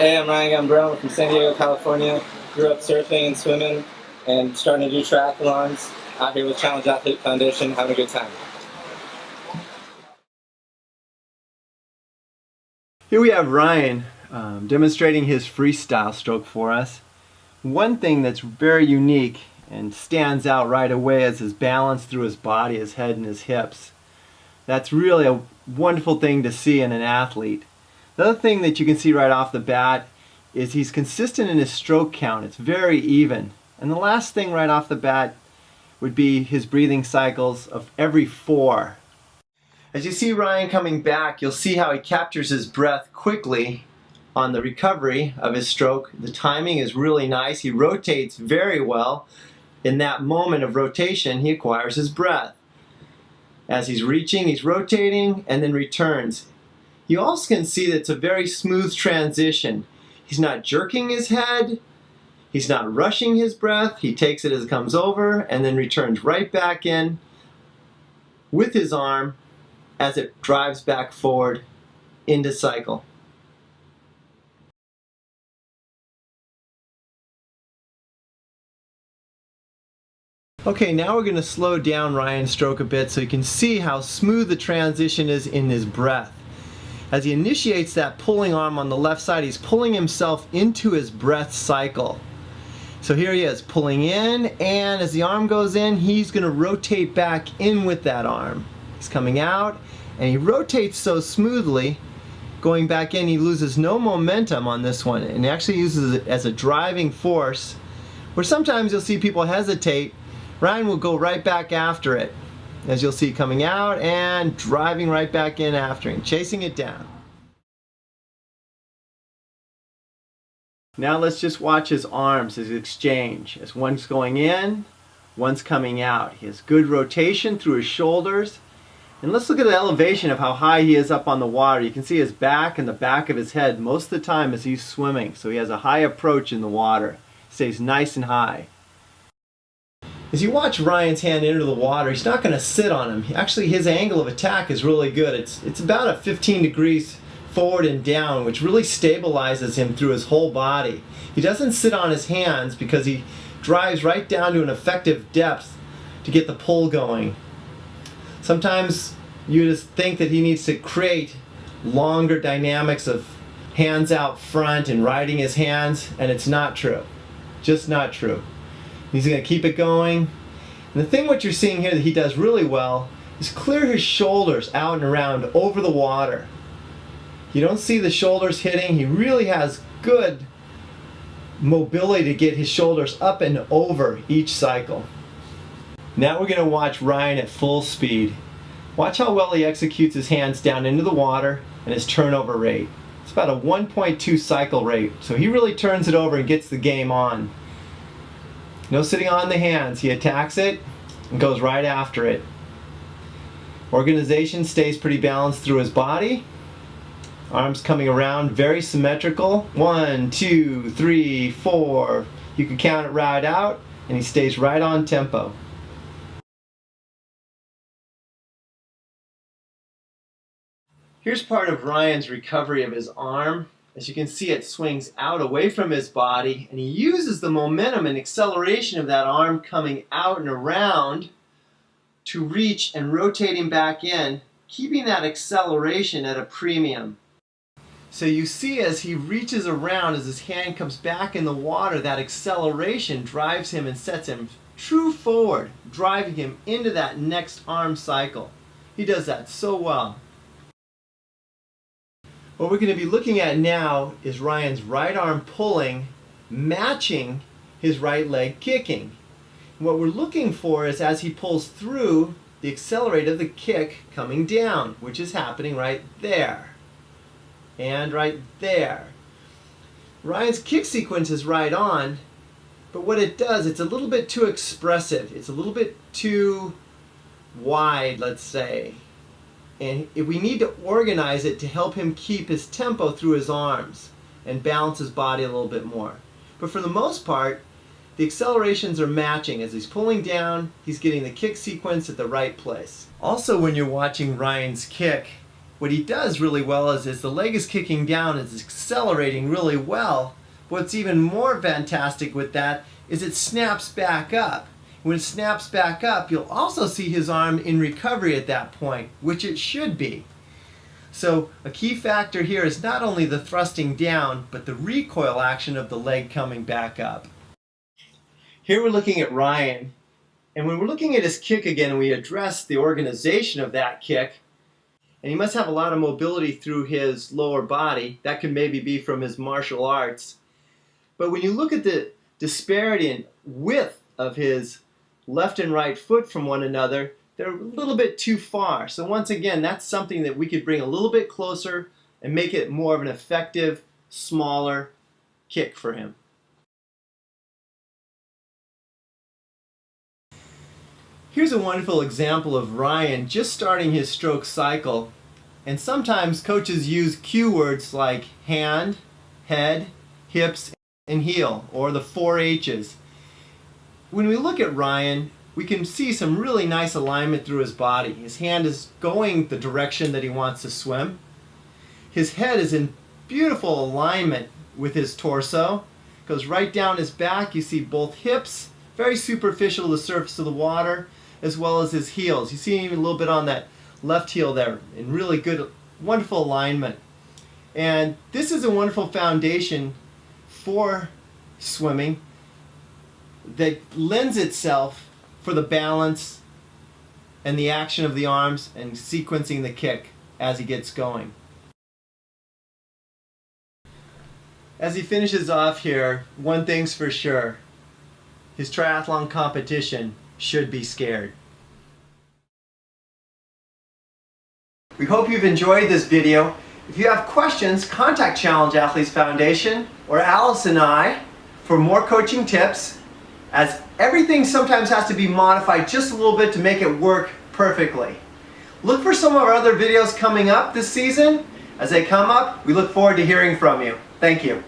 Hey, I'm Ryan Gambrell from San Diego, California. Grew up surfing and swimming and starting to do triathlons. Out here with Challenge Athlete Foundation, having a good time. Here we have Ryan demonstrating his freestyle stroke for us. One thing that's very unique and stands out right away is his balance through his body, his head and his hips. That's really a wonderful thing to see in an athlete. The other thing that you can see right off the bat is he's consistent in his stroke count. It's very even. And the last thing right off the bat would be his breathing cycles of every 4. As you see Ryan coming back, you'll see how he captures his breath quickly on the recovery of his stroke. The timing is really nice. He rotates very well. In that moment of rotation, he acquires his breath. As he's reaching, he's rotating and then returns. You also can see that it's a very smooth transition. He's not jerking his head. He's not rushing his breath. He takes it as it comes over and then returns right back in with his arm as it drives back forward into cycle. Okay, now we're going to slow down Ryan's stroke a bit so you can see how smooth the transition is in his breath. As he initiates that pulling arm on the left side, he's pulling himself into his breath cycle. So here he is, pulling in, and as the arm goes in, he's going to rotate back in with that arm. He's coming out, and he rotates so smoothly, going back in, he loses no momentum on this one, and actually uses it as a driving force, where sometimes you'll see people hesitate. Ryan will go right back after it, as you'll see coming out and driving right back in after him, chasing it down. Now let's just watch his arms, his exchange. As one's going in, one's coming out. He has good rotation through his shoulders. And let's look at the elevation of how high he is up on the water. You can see his back and the back of his head most of the time as he's swimming. So he has a high approach in the water. Stays nice and high. As you watch Ryan's hand enter the water, he's not going to sit on him. Actually, his angle of attack is really good. It's about a 15 degrees forward and down, which really stabilizes him through his whole body. He doesn't sit on his hands because he drives right down to an effective depth to get the pull going. Sometimes you just think that he needs to create longer dynamics of hands out front and riding his hands, and it's not true. Just not true. He's going to keep it going. And the thing what you're seeing here that he does really well is clear his shoulders out and around over the water. You don't see the shoulders hitting. He really has good mobility to get his shoulders up and over each cycle. Now we're going to watch Ryan at full speed. Watch how well he executes his hands down into the water and his turnover rate. It's about a 1.2 cycle rate. So he really turns it over and gets the game on. No sitting on the hands. He attacks it and goes right after it. Organization stays pretty balanced through his body. Arms coming around, very symmetrical. 1, 2, 3, 4. You can count it right out, and he stays right on tempo. Here's part of Ryan's recovery of his arm. As you can see, it swings out away from his body, and he uses the momentum and acceleration of that arm coming out and around to reach and rotate him back in, keeping that acceleration at a premium. So you see as he reaches around, as his hand comes back in the water, that acceleration drives him and sets him true forward, driving him into that next arm cycle. He does that so well. What we're going to be looking at now is Ryan's right arm pulling, matching his right leg kicking. And what we're looking for is as he pulls through, the accelerator of the kick coming down, which is happening right there. And right there. Ryan's kick sequence is right on, but what it does, it's a little bit too expressive. It's a little bit too wide, let's say. And we need to organize it to help him keep his tempo through his arms and balance his body a little bit more. But for the most part, the accelerations are matching. As he's pulling down, he's getting the kick sequence at the right place. Also, when you're watching Ryan's kick, what he does really well is as the leg is kicking down, it's accelerating really well. What's even more fantastic with that is it snaps back up. When it snaps back up, you'll also see his arm in recovery at that point, which it should be. So a key factor here is not only the thrusting down, but the recoil action of the leg coming back up. Here we're looking at Ryan, and when we're looking at his kick again, we address the organization of that kick, and he must have a lot of mobility through his lower body. That could maybe be from his martial arts. But when you look at the disparity in width of his left and right foot from one another, they're a little bit too far. So once again, that's something that we could bring a little bit closer and make it more of an effective, smaller kick for him. Here's a wonderful example of Ryan just starting his stroke cycle. And sometimes coaches use cue words like hand, head, hips, and heel, or the 4 H's. When we look at Ryan, we can see some really nice alignment through his body. His hand is going the direction that he wants to swim. His head is in beautiful alignment with his torso. Goes right down his back. You see both hips, very superficial to the surface of the water, as well as his heels. You see even a little bit on that left heel there, in really good, wonderful alignment. And this is a wonderful foundation for swimming that lends itself for the balance and the action of the arms and sequencing the kick as he gets going. As he finishes off here, one thing's for sure: his triathlon competition should be scared. We hope you've enjoyed this video. If you have questions, contact Challenge Athletes Foundation or Alice and I for more coaching tips, as everything sometimes has to be modified just a little bit to make it work perfectly. Look for some of our other videos coming up this season. As they come up, we look forward to hearing from you. Thank you.